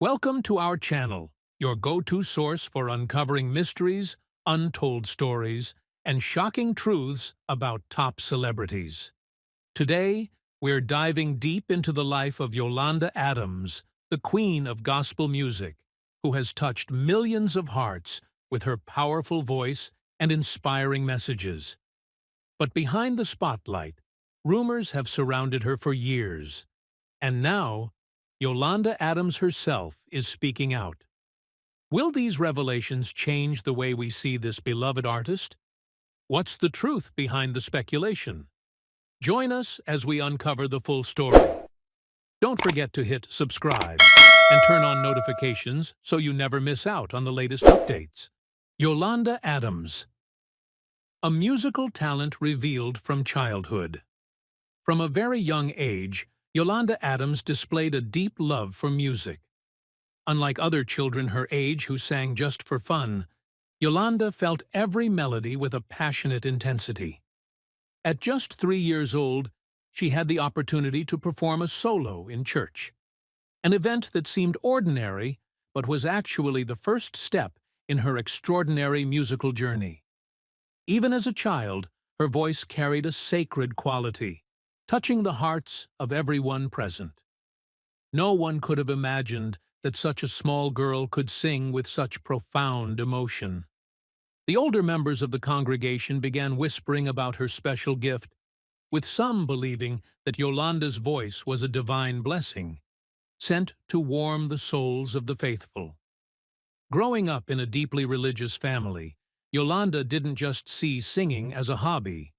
Welcome to our channel, your go-to source for uncovering mysteries, untold stories, and shocking truths about top celebrities. Today, we're diving deep into the life of Yolanda Adams, the queen of gospel music, who has touched millions of hearts with her powerful voice and inspiring messages. But behind the spotlight, rumors have surrounded her for years. And now, Yolanda Adams herself is speaking out. Will these revelations change the way we see this beloved artist? What's the truth behind the speculation? Join us as we uncover the full story. Don't forget to hit subscribe and turn on notifications so you never miss out on the latest updates. Yolanda Adams, a musical talent revealed from childhood. From a very young age, Yolanda Adams displayed a deep love for music. Unlike other children her age who sang just for fun, Yolanda felt every melody with a passionate intensity. At just 3 years old, she had the opportunity to perform a solo in church, an event that seemed ordinary but was actually the first step in her extraordinary musical journey. Even as a child, her voice carried a sacred quality, touching the hearts of everyone present. No one could have imagined that such a small girl could sing with such profound emotion. The older members of the congregation began whispering about her special gift, with some believing that Yolanda's voice was a divine blessing, sent to warm the souls of the faithful. Growing up in a deeply religious family, Yolanda didn't just see singing as a hobby.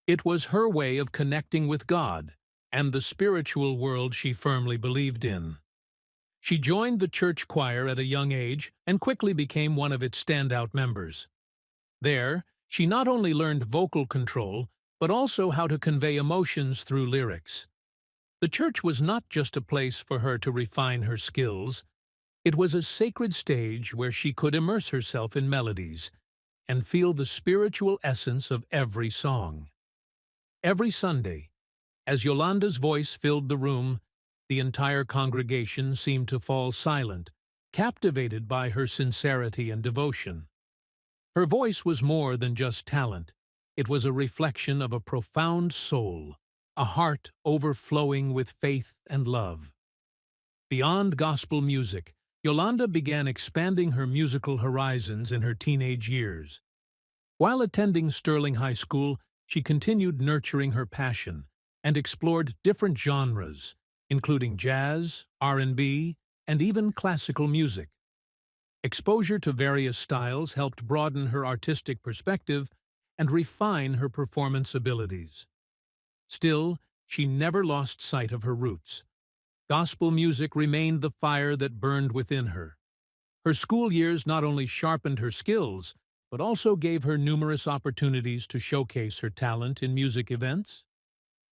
It was her way of connecting with God and the spiritual world she firmly believed in. She joined the church choir at a young age and quickly became one of its standout members. There, she not only learned vocal control, but also how to convey emotions through lyrics. The church was not just a place for her to refine her skills. It was a sacred stage where she could immerse herself in melodies and feel the spiritual essence of every song. Every Sunday, as Yolanda's voice filled the room, the entire congregation seemed to fall silent, captivated by her sincerity and devotion. Her voice was more than just talent. It was a reflection of a profound soul, a heart overflowing with faith and love. Beyond gospel music, Yolanda began expanding her musical horizons in her teenage years. While attending Sterling High School, she continued nurturing her passion and explored different genres, including jazz, R&B, and even classical music. Exposure to various styles helped broaden her artistic perspective and refine her performance abilities. Still, she never lost sight of her roots. Gospel music remained the fire that burned within her. Her school years not only sharpened her skills, but also gave her numerous opportunities to showcase her talent in music events.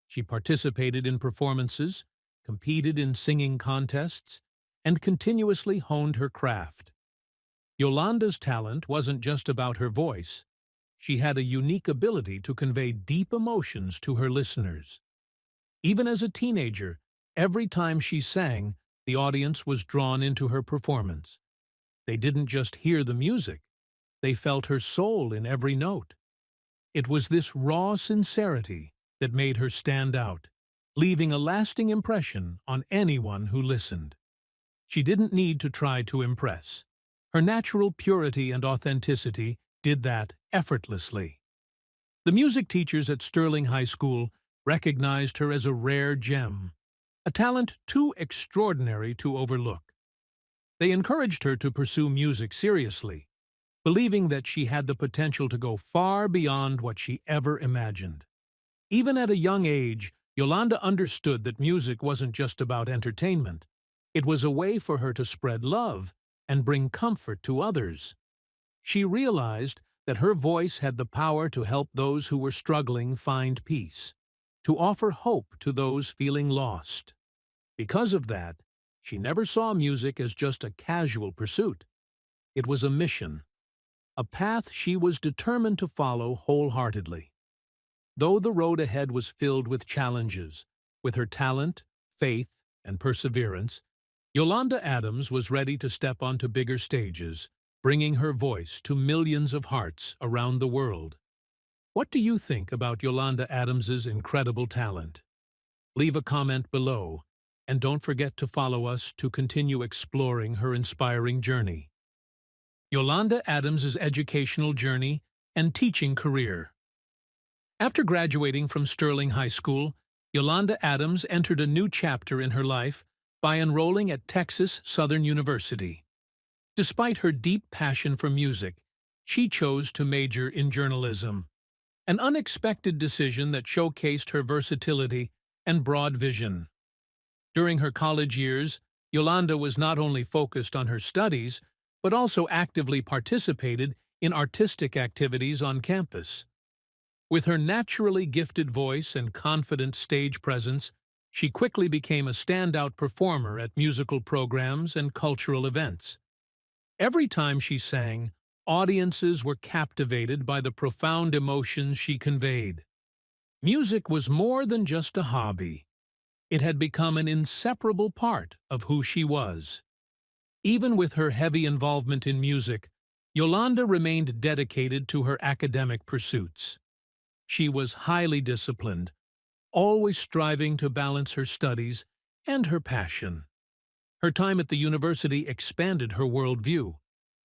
She participated in performances, competed in singing contests, and continuously honed her craft. Yolanda's talent wasn't just about her voice. She had a unique ability to convey deep emotions to her listeners. Even as a teenager, every time she sang, the audience was drawn into her performance. They didn't just hear the music, they felt her soul in every note. It was this raw sincerity that made her stand out, leaving a lasting impression on anyone who listened. She didn't need to try to impress. Her natural purity and authenticity did that effortlessly. The music teachers at Sterling High School recognized her as a rare gem, a talent too extraordinary to overlook. They encouraged her to pursue music seriously, believing that she had the potential to go far beyond what she ever imagined. Even at a young age, Yolanda understood that music wasn't just about entertainment. It was a way for her to spread love and bring comfort to others. She realized that her voice had the power to help those who were struggling find peace, to offer hope to those feeling lost. Because of that, she never saw music as just a casual pursuit. It was a mission, a path she was determined to follow wholeheartedly. Though the road ahead was filled with challenges, with her talent, faith, and perseverance, Yolanda Adams was ready to step onto bigger stages, bringing her voice to millions of hearts around the world. What do you think about Yolanda Adams's incredible talent? Leave a comment below, and don't forget to follow us to continue exploring her inspiring journey. Yolanda Adams's educational journey and teaching career. After graduating from Sterling High School, Yolanda Adams entered a new chapter in her life by enrolling at Texas Southern University. Despite her deep passion for music, she chose to major in journalism, an unexpected decision that showcased her versatility and broad vision. During her college years, Yolanda was not only focused on her studies, but also actively participated in artistic activities on campus. With her naturally gifted voice and confident stage presence, she quickly became a standout performer at musical programs and cultural events. Every time she sang, audiences were captivated by the profound emotions she conveyed. Music was more than just a hobby. It had become an inseparable part of who she was. Even with her heavy involvement in music, Yolanda remained dedicated to her academic pursuits. She was highly disciplined, always striving to balance her studies and her passion. Her time at the university expanded her worldview,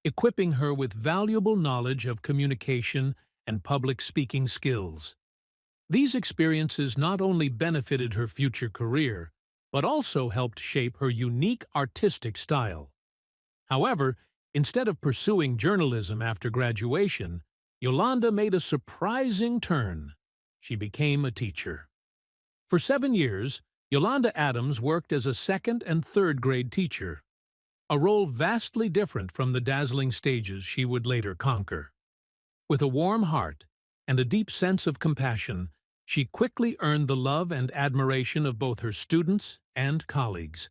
equipping her with valuable knowledge of communication and public speaking skills. These experiences not only benefited her future career, but also helped shape her unique artistic style. However, instead of pursuing journalism after graduation, Yolanda made a surprising turn. She became a teacher. For 7 years, Yolanda Adams worked as a second and third grade teacher, a role vastly different from the dazzling stages she would later conquer. With a warm heart and a deep sense of compassion, she quickly earned the love and admiration of both her students and colleagues.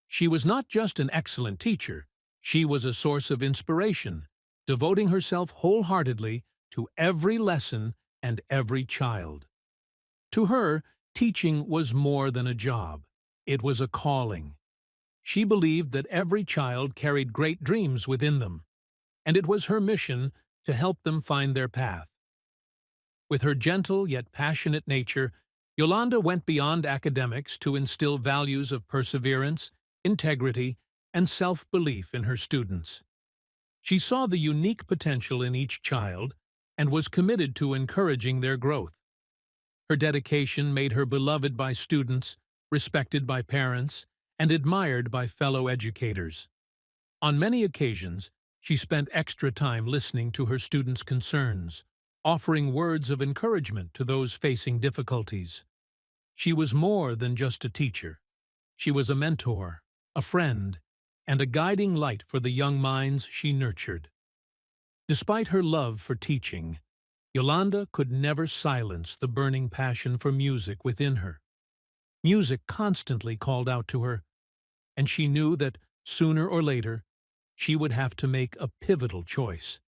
She was not just an excellent teacher, she was a source of inspiration, devoting herself wholeheartedly to every lesson and every child. To her, teaching was more than a job. It was a calling. She believed that every child carried great dreams within them, and it was her mission to help them find their path. With her gentle yet passionate nature, Yolanda went beyond academics to instill values of perseverance, integrity, and self-belief in her students. She saw the unique potential in each child and was committed to encouraging their growth. Her dedication made her beloved by students, respected by parents, and admired by fellow educators. On many occasions, she spent extra time listening to her students' concerns, offering words of encouragement to those facing difficulties. She was more than just a teacher. She was a mentor, a friend, and a guiding light for the young minds she nurtured. Despite her love for teaching, Yolanda could never silence the burning passion for music within her. Music constantly called out to her, and she knew that, sooner or later, she would have to make a pivotal choice: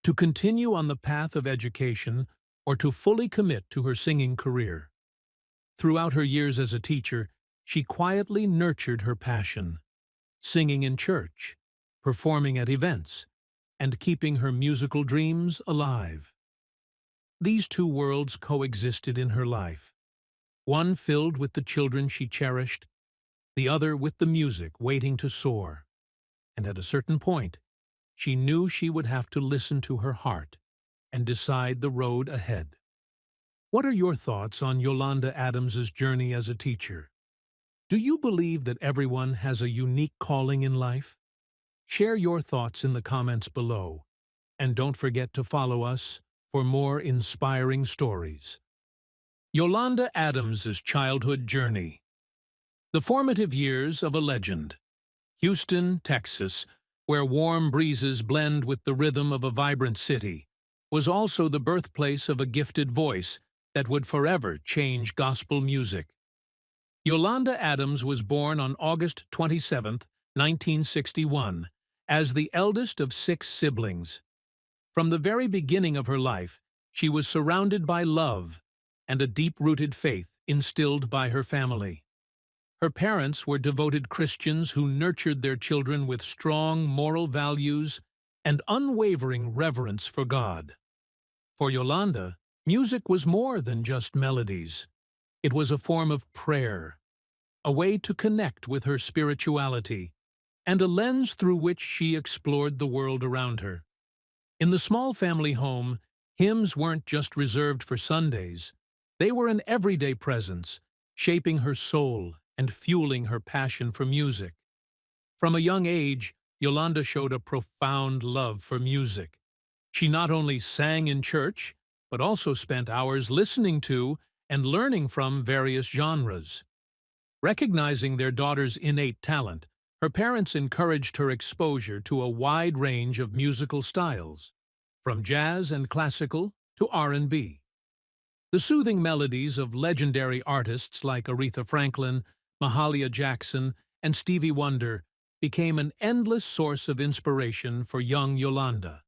to continue on the path of education or to fully commit to her singing career. Throughout her years as a teacher, she quietly nurtured her passion, singing in church, performing at events, and keeping her musical dreams alive. These two worlds coexisted in her life, one filled with the children she cherished, the other with the music waiting to soar. And at a certain point, she knew she would have to listen to her heart and decide the road ahead. What are your thoughts on Yolanda Adams's journey as a teacher? Do you believe that everyone has a unique calling in life? Share your thoughts in the comments below, and don't forget to follow us for more inspiring stories. Yolanda Adams's childhood journey. The formative years of a legend. Houston, Texas, where warm breezes blend with the rhythm of a vibrant city, was also the birthplace of a gifted voice that would forever change gospel music. Yolanda Adams was born on August 27, 1961, as the eldest of 6 siblings. From the very beginning of her life, she was surrounded by love and a deep-rooted faith instilled by her family. Her parents were devoted Christians who nurtured their children with strong moral values and unwavering reverence for God. For Yolanda, music was more than just melodies. It was a form of prayer, a way to connect with her spirituality, and a lens through which she explored the world around her. In the small family home, hymns weren't just reserved for Sundays. They were an everyday presence, shaping her soul and fueling her passion for music. From a young age, Yolanda showed a profound love for music. She not only sang in church, but also spent hours listening to and learning from various genres. Recognizing their daughter's innate talent, her parents encouraged her exposure to a wide range of musical styles, from jazz and classical to R&B. The soothing melodies of legendary artists like Aretha Franklin, Mahalia Jackson, and Stevie Wonder became an endless source of inspiration for young Yolanda.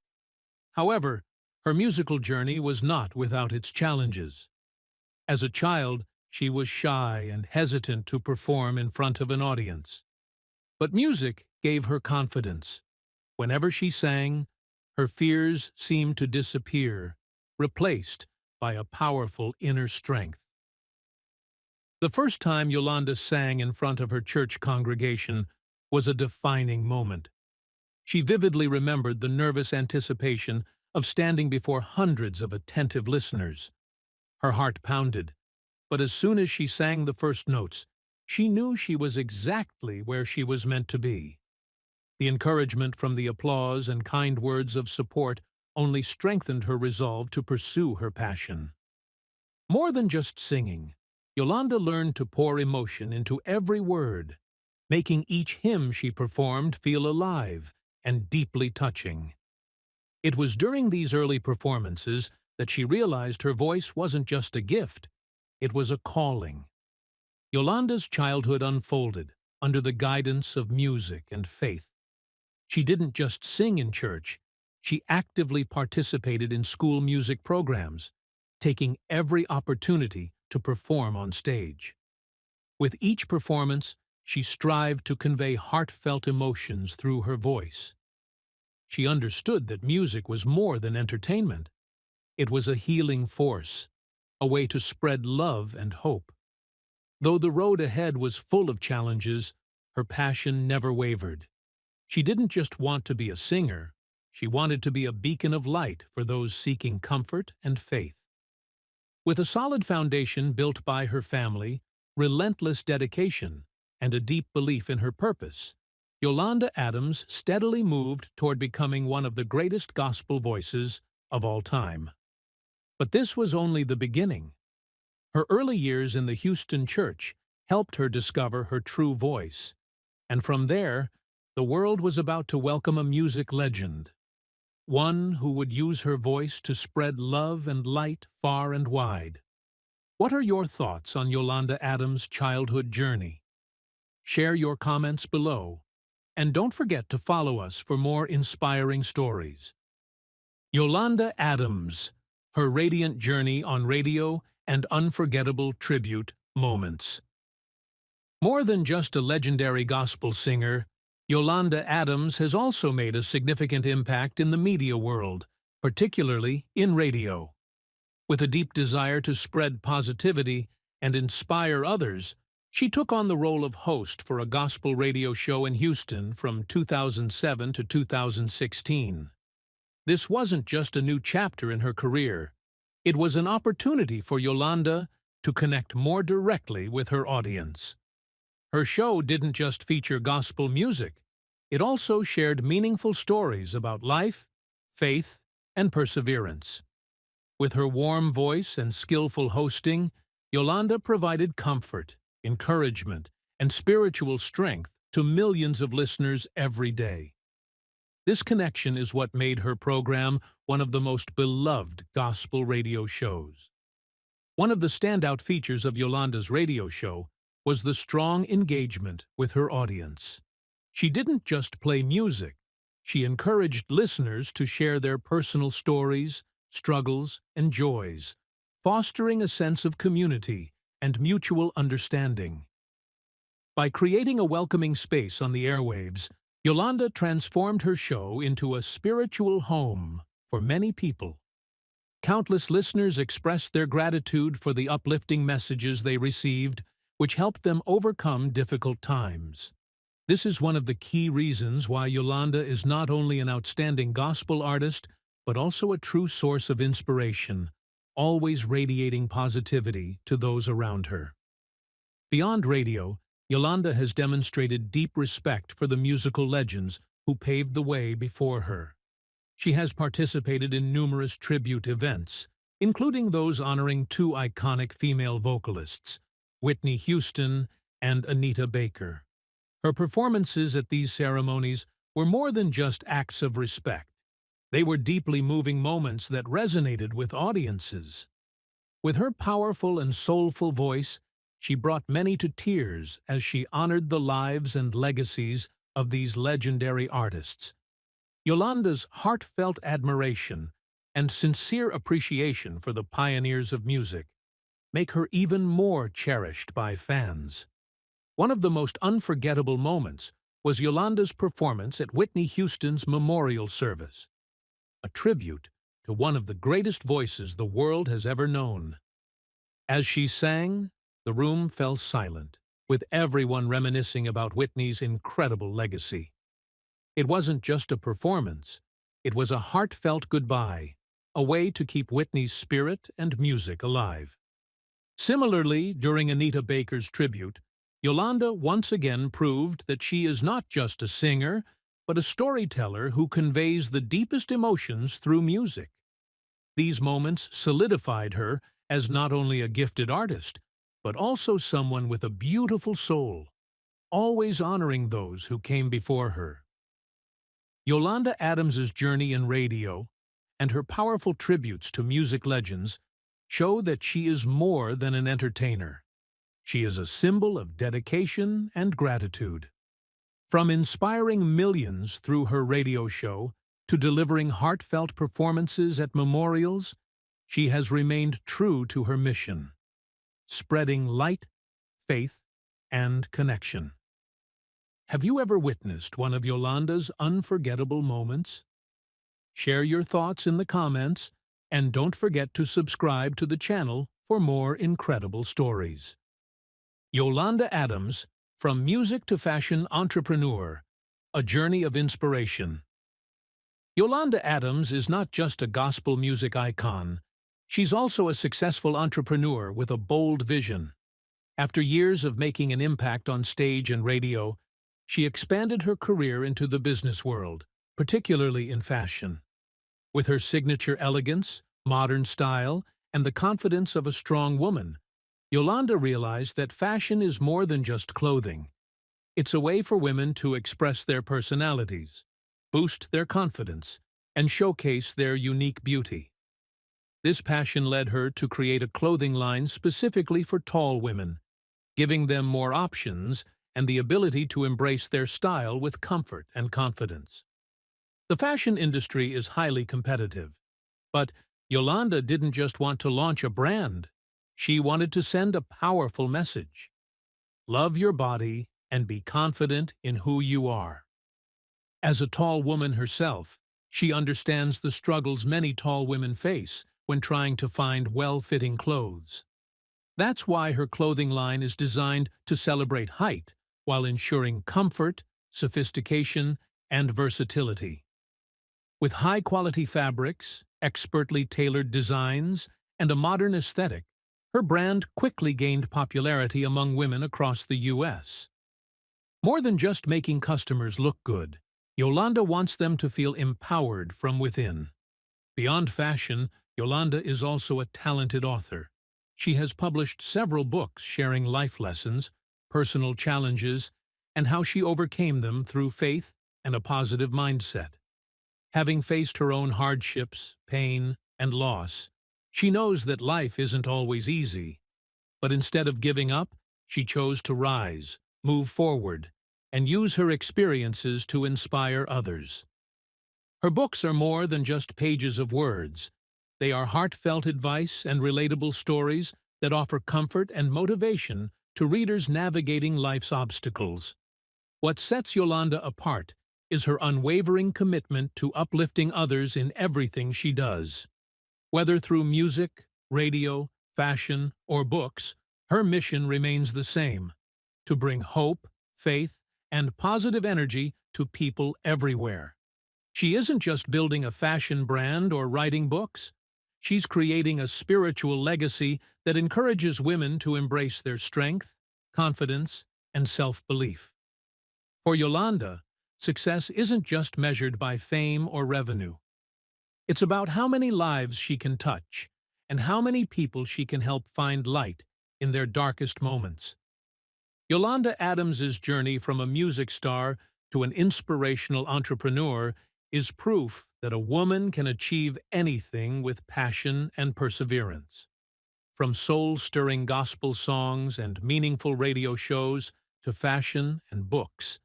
However, her musical journey was not without its challenges. As a child, she was shy and hesitant to perform in front of an audience. But music gave her confidence. Whenever she sang, her fears seemed to disappear, replaced by a powerful inner strength. The first time Yolanda sang in front of her church congregation was a defining moment. She vividly remembered the nervous anticipation of standing before hundreds of attentive listeners. Her heart pounded, but as soon as she sang the first notes, she knew she was exactly where she was meant to be. The encouragement from the applause and kind words of support only strengthened her resolve to pursue her passion. More than just singing, Yolanda learned to pour emotion into every word, making each hymn she performed feel alive and deeply touching. It was during these early performances that she realized her voice wasn't just a gift, it was a calling. Yolanda's childhood unfolded under the guidance of music and faith. She didn't just sing in church, she actively participated in school music programs, taking every opportunity to perform on stage. With each performance, she strived to convey heartfelt emotions through her voice. She understood that music was more than entertainment. It was a healing force, a way to spread love and hope. Though the road ahead was full of challenges, her passion never wavered. She didn't just want to be a singer, she wanted to be a beacon of light for those seeking comfort and faith. With a solid foundation built by her family, relentless dedication, and a deep belief in her purpose, Yolanda Adams steadily moved toward becoming one of the greatest gospel voices of all time. But this was only the beginning. Her early years in the Houston church helped her discover her true voice, and from there, the world was about to welcome a music legend, one who would use her voice to spread love and light far and wide. What are your thoughts on Yolanda Adams' childhood journey? Share your comments below, and don't forget to follow us for more inspiring stories. Yolanda Adams, her radiant journey on radio and unforgettable tribute moments. More than just a legendary gospel singer, Yolanda Adams has also made a significant impact in the media world, particularly in radio. With a deep desire to spread positivity and inspire others, she took on the role of host for a gospel radio show in Houston from 2007 to 2016. This wasn't just a new chapter in her career. It was an opportunity for Yolanda to connect more directly with her audience. Her show didn't just feature gospel music. It also shared meaningful stories about life, faith, and perseverance. With her warm voice and skillful hosting, Yolanda provided comfort, encouragement, and spiritual strength to millions of listeners every day. This connection is what made her program one of the most beloved gospel radio shows. One of the standout features of Yolanda's radio show was the strong engagement with her audience. She didn't just play music, she encouraged listeners to share their personal stories, struggles, and joys, fostering a sense of community and mutual understanding. By creating a welcoming space on the airwaves, Yolanda transformed her show into a spiritual home for many people. Countless listeners expressed their gratitude for the uplifting messages they received, which helped them overcome difficult times. This is one of the key reasons why Yolanda is not only an outstanding gospel artist, but also a true source of inspiration, always radiating positivity to those around her. Beyond radio, Yolanda has demonstrated deep respect for the musical legends who paved the way before her. She has participated in numerous tribute events, including those honoring two iconic female vocalists, Whitney Houston and Anita Baker. Her performances at these ceremonies were more than just acts of respect. They were deeply moving moments that resonated with audiences. With her powerful and soulful voice, she brought many to tears as she honored the lives and legacies of these legendary artists. Yolanda's heartfelt admiration and sincere appreciation for the pioneers of music make her even more cherished by fans. One of the most unforgettable moments was Yolanda's performance at Whitney Houston's memorial service, a tribute to one of the greatest voices the world has ever known. As she sang, the room fell silent, with everyone reminiscing about Whitney's incredible legacy. It wasn't just a performance, it was a heartfelt goodbye, a way to keep Whitney's spirit and music alive. Similarly, during Anita Baker's tribute, Yolanda once again proved that she is not just a singer, but a storyteller who conveys the deepest emotions through music. These moments solidified her as not only a gifted artist, but also someone with a beautiful soul, always honoring those who came before her. Yolanda Adams's journey in radio and her powerful tributes to music legends show that she is more than an entertainer. She is a symbol of dedication and gratitude. From inspiring millions through her radio show to delivering heartfelt performances at memorials, she has remained true to her mission, spreading light, faith, and connection. Have you ever witnessed one of Yolanda's unforgettable moments? Share your thoughts in the comments, and don't forget to subscribe to the channel for more incredible stories. Yolanda Adams, From Music to Fashion Entrepreneur, A Journey of Inspiration. Yolanda Adams is not just a gospel music icon. She's also a successful entrepreneur with a bold vision. After years of making an impact on stage and radio, she expanded her career into the business world, particularly in fashion. With her signature elegance, modern style, and the confidence of a strong woman, Yolanda realized that fashion is more than just clothing. It's a way for women to express their personalities, boost their confidence, and showcase their unique beauty. This passion led her to create a clothing line specifically for tall women, giving them more options and the ability to embrace their style with comfort and confidence. The fashion industry is highly competitive, but Yolanda didn't just want to launch a brand. She wanted to send a powerful message. Love your body and be confident in who you are. As a tall woman herself, she understands the struggles many tall women face when trying to find well-fitting clothes. That's why her clothing line is designed to celebrate height while ensuring comfort, sophistication, and versatility. With high-quality fabrics, expertly tailored designs, and a modern aesthetic, her brand quickly gained popularity among women across the U.S. More than just making customers look good, Yolanda wants them to feel empowered from within. Beyond fashion, Yolanda is also a talented author. She has published several books sharing life lessons, personal challenges, and how she overcame them through faith and a positive mindset. Having faced her own hardships, pain, and loss, she knows that life isn't always easy. But instead of giving up, she chose to rise, move forward, and use her experiences to inspire others. Her books are more than just pages of words. They are heartfelt advice and relatable stories that offer comfort and motivation to readers navigating life's obstacles. What sets Yolanda apart is her unwavering commitment to uplifting others in everything she does. Whether through music, radio, fashion, or books, her mission remains the same: to bring hope, faith, and positive energy to people everywhere. She isn't just building a fashion brand or writing books. She's creating a spiritual legacy that encourages women to embrace their strength, confidence, and self-belief. For Yolanda, success isn't just measured by fame or revenue. It's about how many lives she can touch and how many people she can help find light in their darkest moments. Yolanda Adams's journey from a music star to an inspirational entrepreneur is proof that a woman can achieve anything with passion and perseverance. From soul-stirring gospel songs and meaningful radio shows to fashion and books,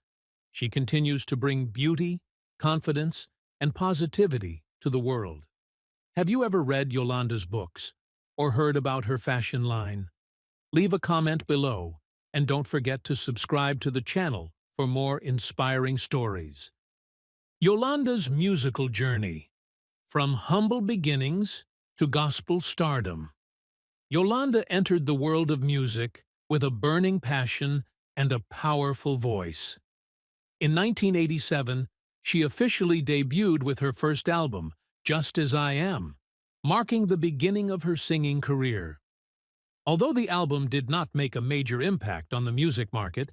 she continues to bring beauty, confidence, and positivity to the world. Have you ever read Yolanda's books or heard about her fashion line? Leave a comment below, and don't forget to subscribe to the channel for more inspiring stories. Yolanda's musical journey. From humble beginnings to gospel stardom. Yolanda entered the world of music with a burning passion and a powerful voice. In 1987, she officially debuted with her first album, Just As I Am, marking the beginning of her singing career. Although the album did not make a major impact on the music market,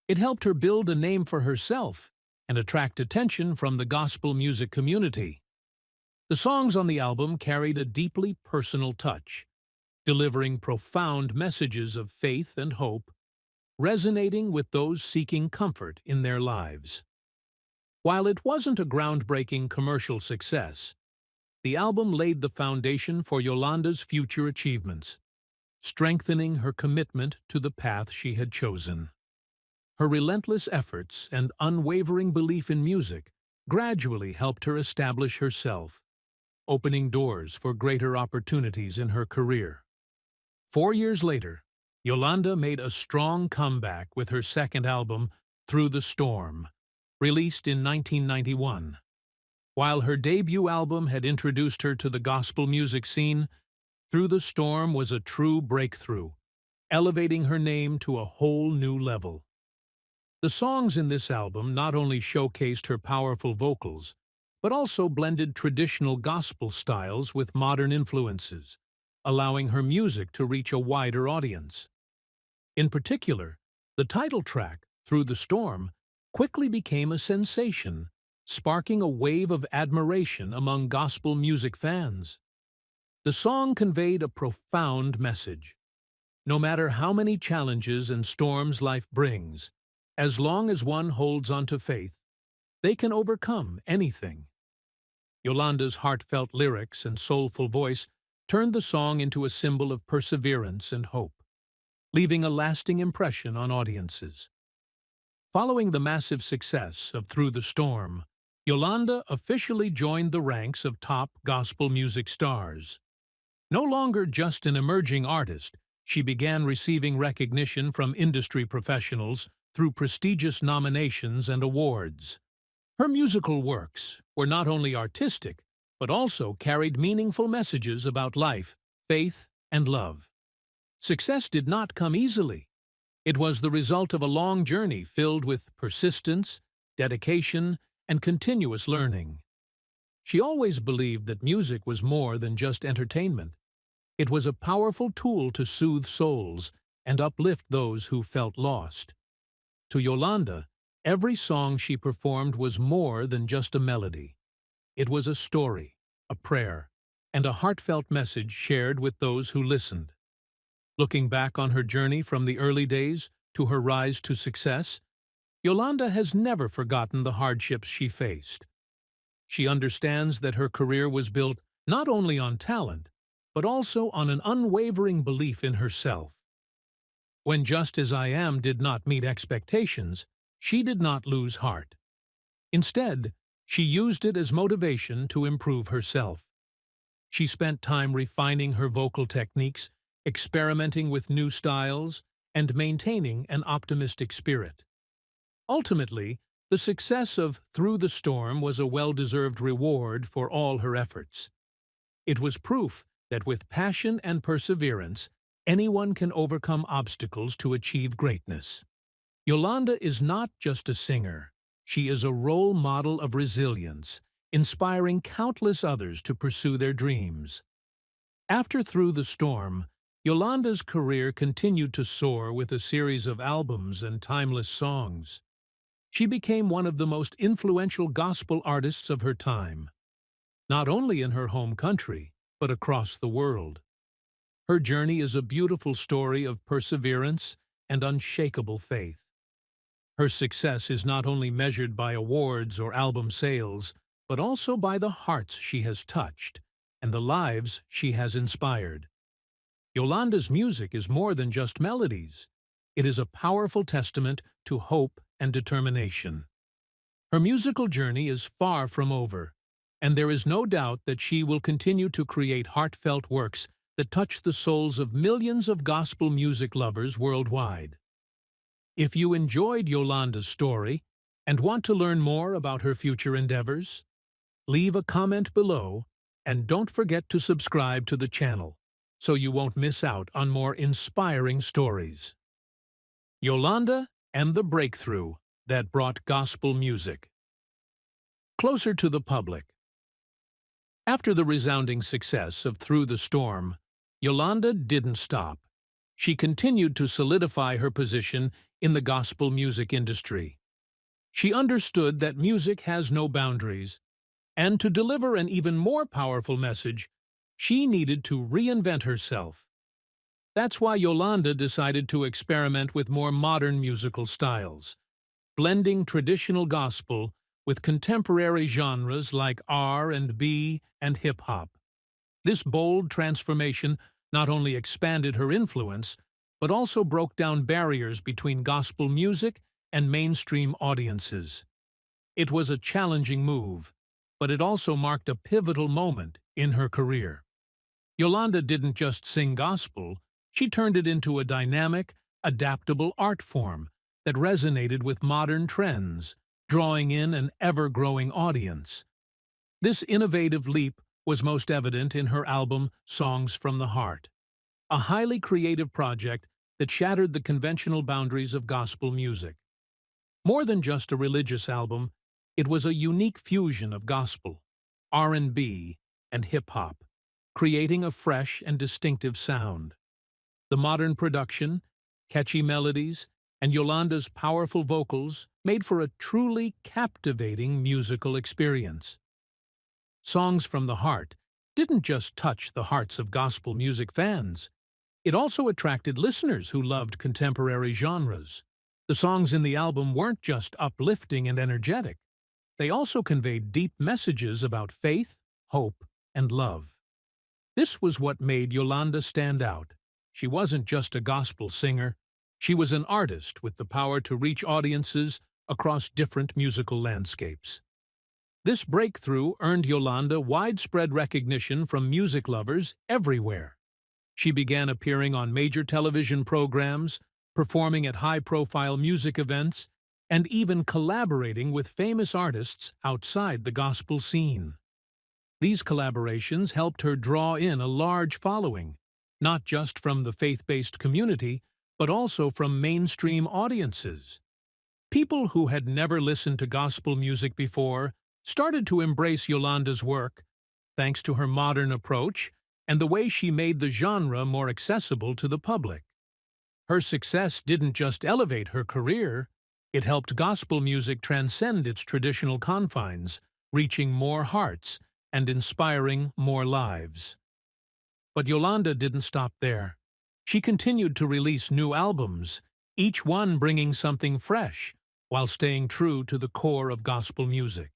it helped her build a name for herself and attract attention from the gospel music community. The songs on the album carried a deeply personal touch, delivering profound messages of faith and hope, resonating with those seeking comfort in their lives. While it wasn't a groundbreaking commercial success, the album laid the foundation for Yolanda's future achievements, strengthening her commitment to the path she had chosen. Her relentless efforts and unwavering belief in music gradually helped her establish herself, opening doors for greater opportunities in her career. 4 years later, Yolanda made a strong comeback with her second album, Through the Storm, released in 1991. While her debut album had introduced her to the gospel music scene, Through the Storm was a true breakthrough, elevating her name to a whole new level. The songs in this album not only showcased her powerful vocals, but also blended traditional gospel styles with modern influences, allowing her music to reach a wider audience. In particular, the title track, Through the Storm, quickly became a sensation, sparking a wave of admiration among gospel music fans. The song conveyed a profound message. No matter how many challenges and storms life brings, as long as one holds on to faith, they can overcome anything. Yolanda's heartfelt lyrics and soulful voice turned the song into a symbol of perseverance and hope, leaving a lasting impression on audiences. Following the massive success of Through the Storm, Yolanda officially joined the ranks of top gospel music stars. No longer just an emerging artist, she began receiving recognition from industry professionals through prestigious nominations and awards. Her musical works were not only artistic, but also carried meaningful messages about life, faith, and love. Success did not come easily. It was the result of a long journey filled with persistence, dedication, and continuous learning. She always believed that music was more than just entertainment. It was a powerful tool to soothe souls and uplift those who felt lost. To Yolanda, every song she performed was more than just a melody. It was a story, a prayer, and a heartfelt message shared with those who listened. Looking back on her journey from the early days to her rise to success, Yolanda has never forgotten the hardships she faced. She understands that her career was built not only on talent, but also on an unwavering belief in herself. When Just As I Am did not meet expectations, she did not lose heart. Instead, she used it as motivation to improve herself. She spent time refining her vocal techniques, experimenting with new styles, and maintaining an optimistic spirit. Ultimately, the success of Through the Storm was a well-deserved reward for all her efforts. It was proof that with passion and perseverance, anyone can overcome obstacles to achieve greatness. Yolanda is not just a singer. She is a role model of resilience, inspiring countless others to pursue their dreams. After Through the Storm, Yolanda's career continued to soar with a series of albums and timeless songs. She became one of the most influential gospel artists of her time, not only in her home country, but across the world. Her journey is a beautiful story of perseverance and unshakable faith. Her success is not only measured by awards or album sales, but also by the hearts she has touched and the lives she has inspired. Yolanda's music is more than just melodies. It is a powerful testament to hope and determination. Her musical journey is far from over, and there is no doubt that she will continue to create heartfelt works that touch the souls of millions of gospel music lovers worldwide. If you enjoyed Yolanda's story and want to learn more about her future endeavors, leave a comment below and don't forget to subscribe to the channel so you won't miss out on more inspiring stories. Yolanda and the breakthrough that brought gospel music closer to the public. After the resounding success of Through the Storm, Yolanda didn't stop. She continued to solidify her position in the gospel music industry. She understood that music has no boundaries, and to deliver an even more powerful message, she needed to reinvent herself. That's why Yolanda decided to experiment with more modern musical styles, blending traditional gospel with contemporary genres like R&B and hip-hop. This bold transformation not only expanded her influence, but also broke down barriers between gospel music and mainstream audiences. It was a challenging move, but it also marked a pivotal moment in her career. Yolanda didn't just sing gospel, she turned it into a dynamic, adaptable art form that resonated with modern trends, drawing in an ever-growing audience. This innovative leap was most evident in her album Songs from the Heart, a highly creative project that shattered the conventional boundaries of gospel music. More than just a religious album, it was a unique fusion of gospel, R&B, and hip-hop, creating a fresh and distinctive sound. The modern production, catchy melodies, and Yolanda's powerful vocals made for a truly captivating musical experience. Songs from the Heart didn't just touch the hearts of gospel music fans. It also attracted listeners who loved contemporary genres. The songs in the album weren't just uplifting and energetic. They also conveyed deep messages about faith, hope, and love. This was what made Yolanda stand out. She wasn't just a gospel singer. She was an artist with the power to reach audiences across different musical landscapes. This breakthrough earned Yolanda widespread recognition from music lovers everywhere. She began appearing on major television programs, performing at high-profile music events, and even collaborating with famous artists outside the gospel scene. These collaborations helped her draw in a large following, not just from the faith-based community, but also from mainstream audiences. People who had never listened to gospel music before started to embrace Yolanda's work, thanks to her modern approach and the way she made the genre more accessible to the public. Her success didn't just elevate her career, it helped gospel music transcend its traditional confines, reaching more hearts and inspiring more lives. But Yolanda didn't stop there. She continued to release new albums, each one bringing something fresh, while staying true to the core of gospel music.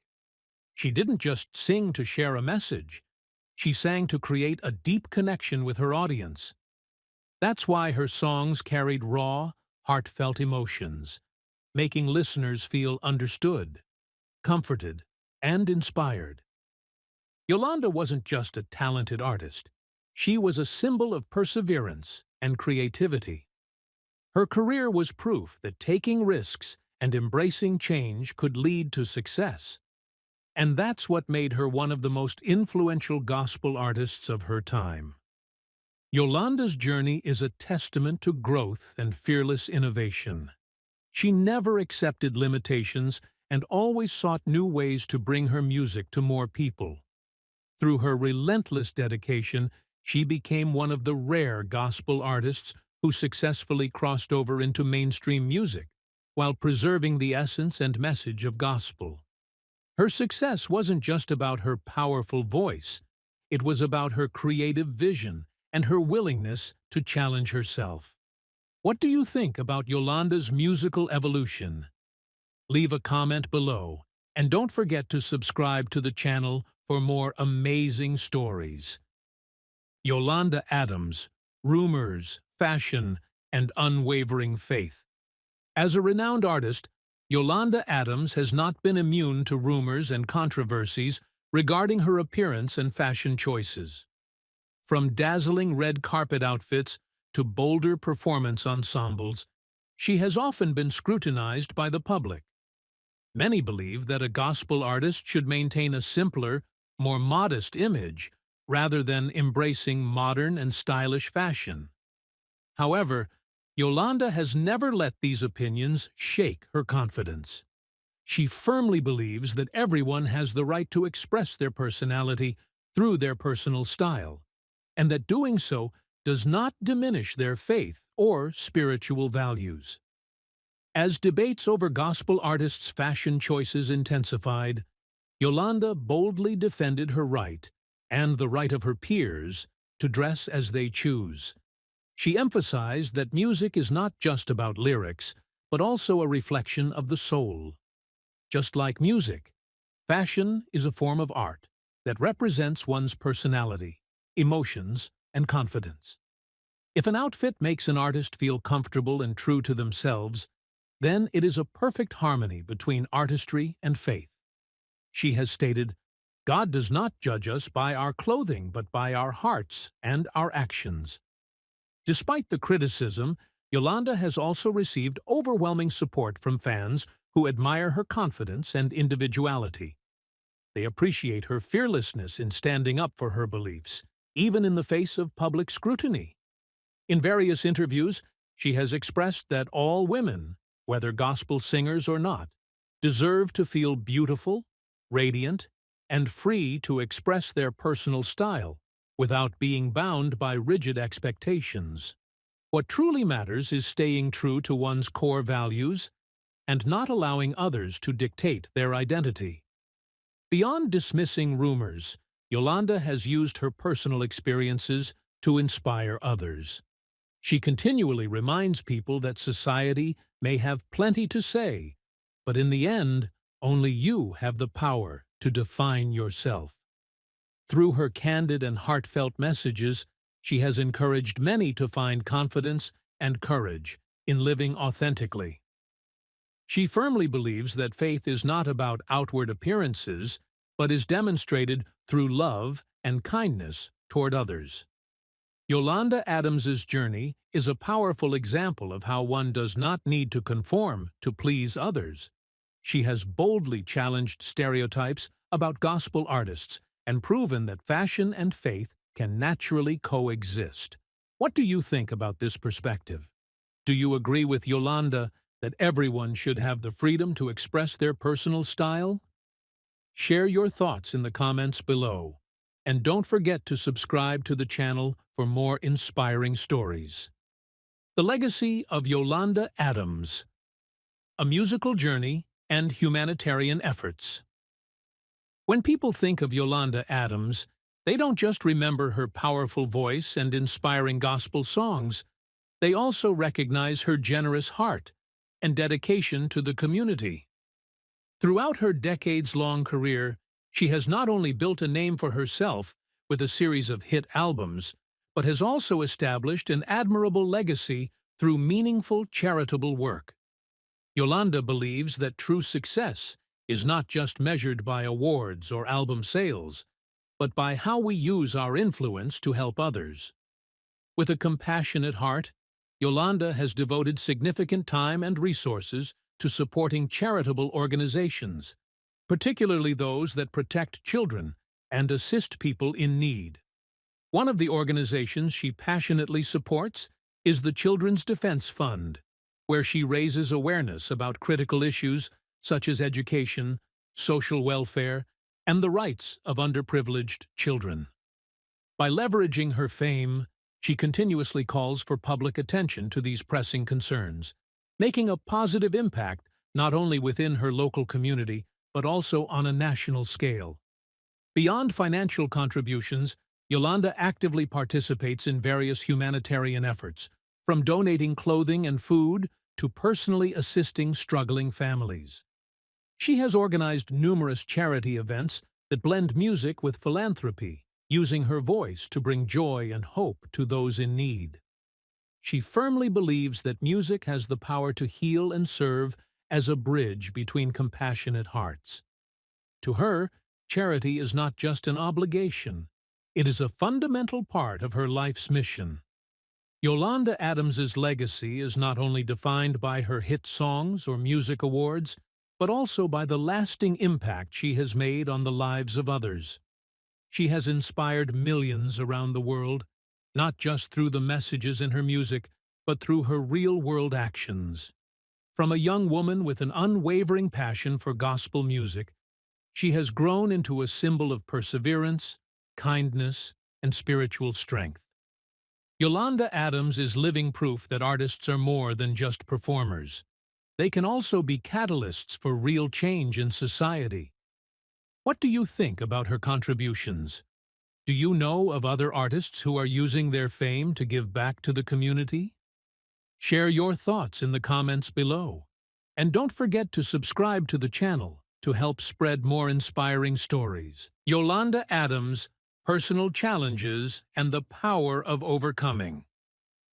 She didn't just sing to share a message. She sang to create a deep connection with her audience. That's why her songs carried raw, heartfelt emotions, making listeners feel understood, comforted, and inspired. Yolanda wasn't just a talented artist. She was a symbol of perseverance and creativity. Her career was proof that taking risks and embracing change could lead to success. And that's what made her one of the most influential gospel artists of her time. Yolanda's journey is a testament to growth and fearless innovation. She never accepted limitations and always sought new ways to bring her music to more people. Through her relentless dedication, she became one of the rare gospel artists who successfully crossed over into mainstream music, while preserving the essence and message of gospel. Her success wasn't just about her powerful voice, it was about her creative vision and her willingness to challenge herself. What do you think about Yolanda's musical evolution? Leave a comment below, and don't forget to subscribe to the channel for more amazing stories. Yolanda Adams, Rumors, Fashion, and Unwavering Faith. As a renowned artist, Yolanda Adams has not been immune to rumors and controversies regarding her appearance and fashion choices. From dazzling red carpet outfits to bolder performance ensembles, she has often been scrutinized by the public. Many believe that a gospel artist should maintain a simpler, more modest image rather than embracing modern and stylish fashion. However, Yolanda has never let these opinions shake her confidence. She firmly believes that everyone has the right to express their personality through their personal style, and that doing so does not diminish their faith or spiritual values. As debates over gospel artists' fashion choices intensified, Yolanda boldly defended her right, and the right of her peers, to dress as they choose. She emphasized that music is not just about lyrics, but also a reflection of the soul. Just like music, fashion is a form of art that represents one's personality, emotions, and confidence. If an outfit makes an artist feel comfortable and true to themselves, then it is a perfect harmony between artistry and faith. She has stated, "God does not judge us by our clothing, but by our hearts and our actions." Despite the criticism, Yolanda has also received overwhelming support from fans who admire her confidence and individuality. They appreciate her fearlessness in standing up for her beliefs, even in the face of public scrutiny. In various interviews, she has expressed that all women, whether gospel singers or not, deserve to feel beautiful, radiant, and free to express their personal style without being bound by rigid expectations. What truly matters is staying true to one's core values and not allowing others to dictate their identity. Beyond dismissing rumors, Yolanda has used her personal experiences to inspire others. She continually reminds people that society may have plenty to say, but in the end, only you have the power to define yourself. Through her candid and heartfelt messages, she has encouraged many to find confidence and courage in living authentically. She firmly believes that faith is not about outward appearances, but is demonstrated through love and kindness toward others. Yolanda Adams's journey is a powerful example of how one does not need to conform to please others. She has boldly challenged stereotypes about gospel artists and proven that fashion and faith can naturally coexist. What do you think about this perspective? Do you agree with Yolanda that everyone should have the freedom to express their personal style? Share your thoughts in the comments below, and don't forget to subscribe to the channel for more inspiring stories. The Legacy of Yolanda Adams: A Musical Journey and Humanitarian Efforts. When people think of Yolanda Adams, they don't just remember her powerful voice and inspiring gospel songs. They also recognize her generous heart and dedication to the community. Throughout her decades-long career, she has not only built a name for herself with a series of hit albums, but has also established an admirable legacy through meaningful charitable work. Yolanda believes that true success is not just measured by awards or album sales, but by how we use our influence to help others. With a compassionate heart Yolanda has devoted significant time and resources to supporting charitable organizations, particularly those that protect children and assist people in need. One of the organizations she passionately supports is the Children's Defense Fund, where she raises awareness about critical issues such as education, social welfare, and the rights of underprivileged children. By leveraging her fame, she continuously calls for public attention to these pressing concerns, making a positive impact not only within her local community but also on a national scale. Beyond financial contributions, Yolanda actively participates in various humanitarian efforts, from donating clothing and food to personally assisting struggling families. She has organized numerous charity events that blend music with philanthropy, using her voice to bring joy and hope to those in need. She firmly believes that music has the power to heal and serve as a bridge between compassionate hearts. To her, charity is not just an obligation, it is a fundamental part of her life's mission. Yolanda Adams's legacy is not only defined by her hit songs or music awards, but also by the lasting impact she has made on the lives of others. She has inspired millions around the world, not just through the messages in her music, but through her real-world actions. From a young woman with an unwavering passion for gospel music, she has grown into a symbol of perseverance, kindness, and spiritual strength. Yolanda Adams is living proof that artists are more than just performers. They can also be catalysts for real change in society. What do you think about her contributions? Do you know of other artists who are using their fame to give back to the community? Share your thoughts in the comments below. And don't forget to subscribe to the channel to help spread more inspiring stories. Yolanda Adams, Personal Challenges and the Power of Overcoming.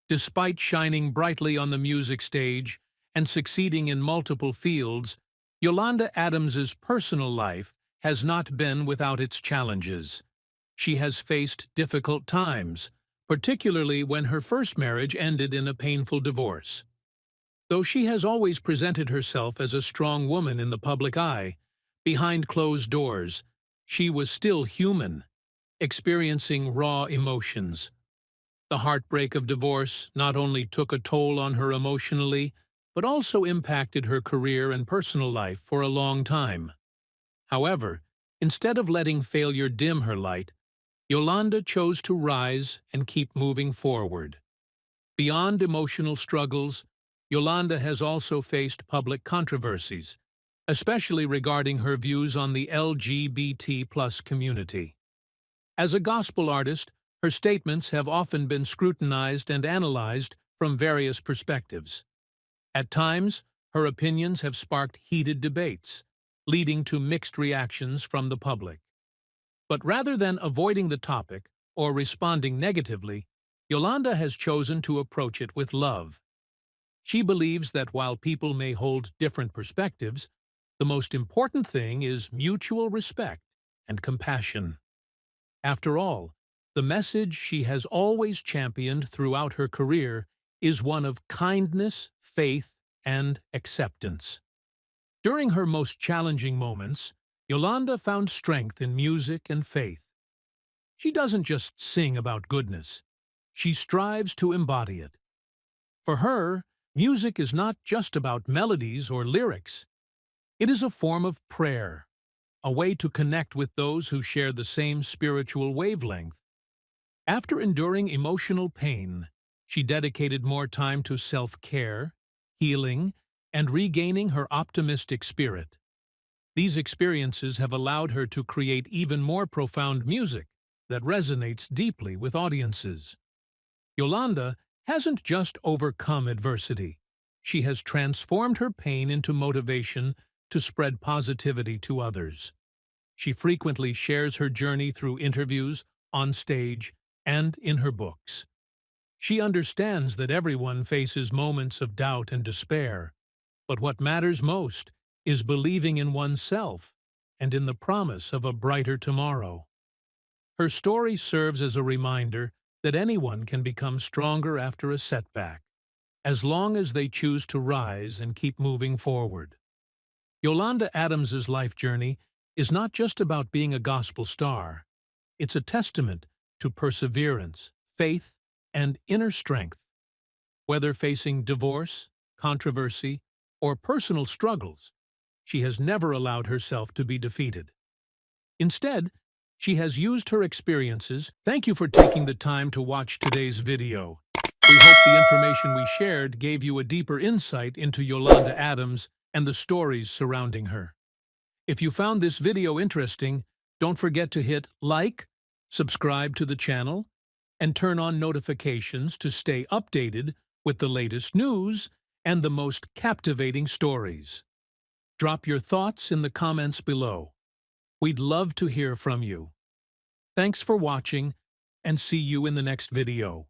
Despite shining brightly on the music stage and succeeding in multiple fields, Yolanda Adams's personal life has not been without its challenges. She has faced difficult times, particularly when her first marriage ended in a painful divorce. Though she has always presented herself as a strong woman in the public eye, behind closed doors, she was still human, experiencing raw emotions. The heartbreak of divorce not only took a toll on her emotionally, but also impacted her career and personal life for a long time. However, instead of letting failure dim her light, Yolanda chose to rise and keep moving forward. Beyond emotional struggles, Yolanda has also faced public controversies, especially regarding her views on the LGBT+ community. As a gospel artist, her statements have often been scrutinized and analyzed from various perspectives. At times, her opinions have sparked heated debates, leading to mixed reactions from the public. But rather than avoiding the topic or responding negatively, Yolanda has chosen to approach it with love. She believes that while people may hold different perspectives, the most important thing is mutual respect and compassion. After all, the message she has always championed throughout her career is one of kindness, faith, and acceptance. During her most challenging moments, Yolanda found strength in music and faith. She doesn't just sing about goodness, she strives to embody it. For her, music is not just about melodies or lyrics. It is a form of prayer, a way to connect with those who share the same spiritual wavelength. After enduring emotional pain, she dedicated more time to self-care, healing, and regaining her optimistic spirit. These experiences have allowed her to create even more profound music that resonates deeply with audiences. Yolanda hasn't just overcome adversity. She has transformed her pain into motivation to spread positivity to others. She frequently shares her journey through interviews, on stage, and in her books. She understands that everyone faces moments of doubt and despair, but what matters most is believing in oneself and in the promise of a brighter tomorrow. Her story serves as a reminder that anyone can become stronger after a setback. as long as they choose to rise and keep moving forward. Yolanda Adams's life journey is not just about being a gospel star. It's a testament to perseverance, faith, and inner strength. Whether facing divorce, controversy, or personal struggles, she has never allowed herself to be defeated. Instead, she has used her experiences. Thank you for taking the time to watch today's video. We hope the information we shared gave you a deeper insight into Yolanda Adams and the stories surrounding her. If you found this video interesting, don't forget to hit like, subscribe to the channel, and turn on notifications to stay updated with the latest news and the most captivating stories. Drop your thoughts in the comments below. We'd love to hear from you. Thanks for watching, and see you in the next video.